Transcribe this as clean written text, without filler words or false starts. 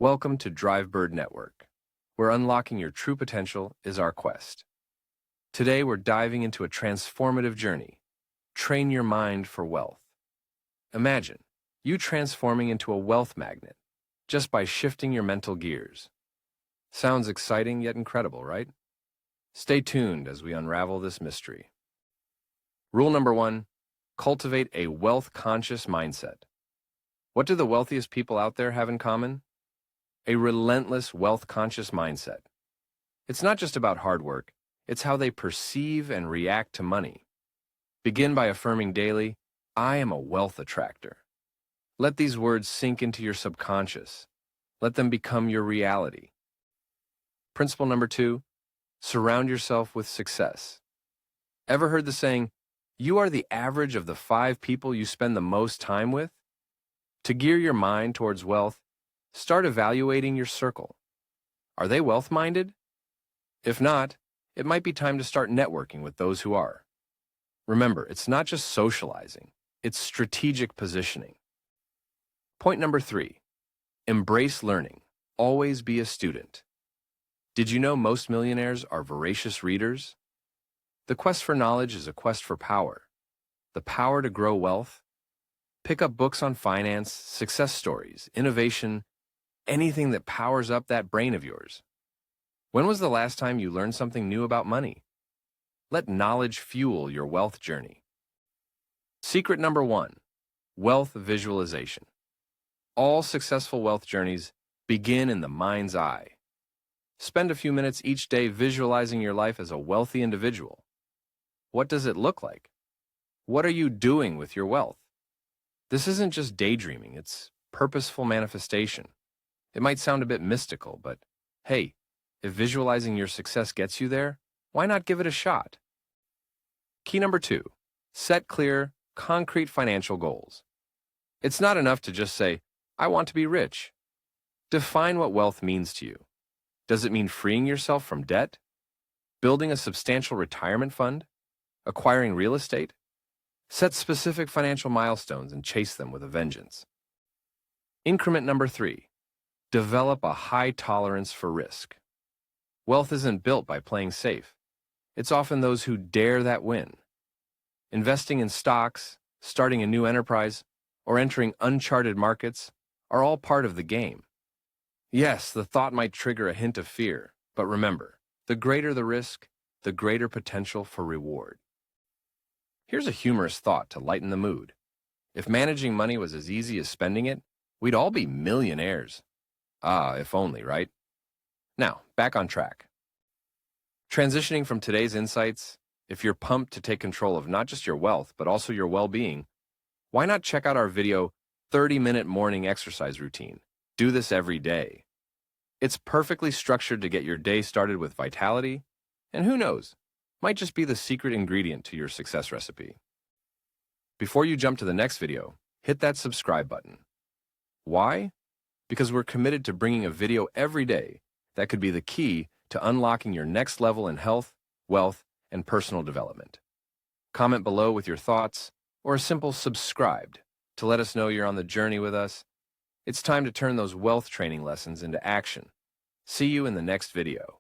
Welcome to DriveBird Network, where unlocking your true potential is our quest. Today, we're diving into a transformative journey. Train your mind for wealth. Imagine you transforming into a wealth magnet just by shifting your mental gears. Sounds exciting yet incredible, right? Stay tuned as we unravel this mystery. Rule number 1, cultivate a wealth-conscious mindset. What do the wealthiest people out there have in common? A relentless wealth-conscious mindset. It's not just about hard work, it's how they perceive and react to money. Begin by affirming daily, I am a wealth attractor. Let these words sink into your subconscious. Let them become your reality. Principle number 2, surround yourself with success. Ever heard the saying, you are the average of the 5 people you spend the most time with? To gear your mind towards wealth, start evaluating your circle. Are they wealth-minded? If not, it might be time to start networking with those who are. Remember, it's not just socializing, it's strategic positioning. Point number 3, embrace learning. Always be a student. Did you know most millionaires are voracious readers? The quest for knowledge is a quest for power. The power to grow wealth. Pick up books on finance, success stories, innovation, anything that powers up that brain of yours. When was the last time you learned something new about money? Let knowledge fuel your wealth journey. Secret number 1, wealth visualization. All successful wealth journeys begin in the mind's eye. Spend a few minutes each day visualizing your life as a wealthy individual. What does it look like? What are you doing with your wealth? This isn't just daydreaming, it's purposeful manifestation. It might sound a bit mystical, but hey, if visualizing your success gets you there, why not give it a shot? Key number 2, set clear, concrete financial goals. It's not enough to just say, I want to be rich. Define what wealth means to you. Does it mean freeing yourself from debt? Building a substantial retirement fund? Acquiring real estate? Set specific financial milestones and chase them with a vengeance. Increment number 3, develop a high tolerance for risk. Wealth isn't built by playing safe. It's often those who dare that win. Investing in stocks, starting a new enterprise, or entering uncharted markets are all part of the game. Yes, the thought might trigger a hint of fear, but remember, the greater the risk, the greater potential for reward. Here's a humorous thought to lighten the mood. If managing money was as easy as spending it, we'd all be millionaires. Ah, if only, right? Now, back on track. Transitioning from today's insights, if you're pumped to take control of not just your wealth, but also your well-being, why not check out our video 30-minute morning exercise routine? Do this every day. It's perfectly structured to get your day started with vitality, and who knows, might just be the secret ingredient to your success recipe. Before you jump to the next video, hit that subscribe button. Why? Because we're committed to bringing a video every day that could be the key to unlocking your next level in health, wealth, and personal development. Comment below with your thoughts or a simple subscribed to let us know you're on the journey with us. It's time to turn those wealth training lessons into action. See you in the next video.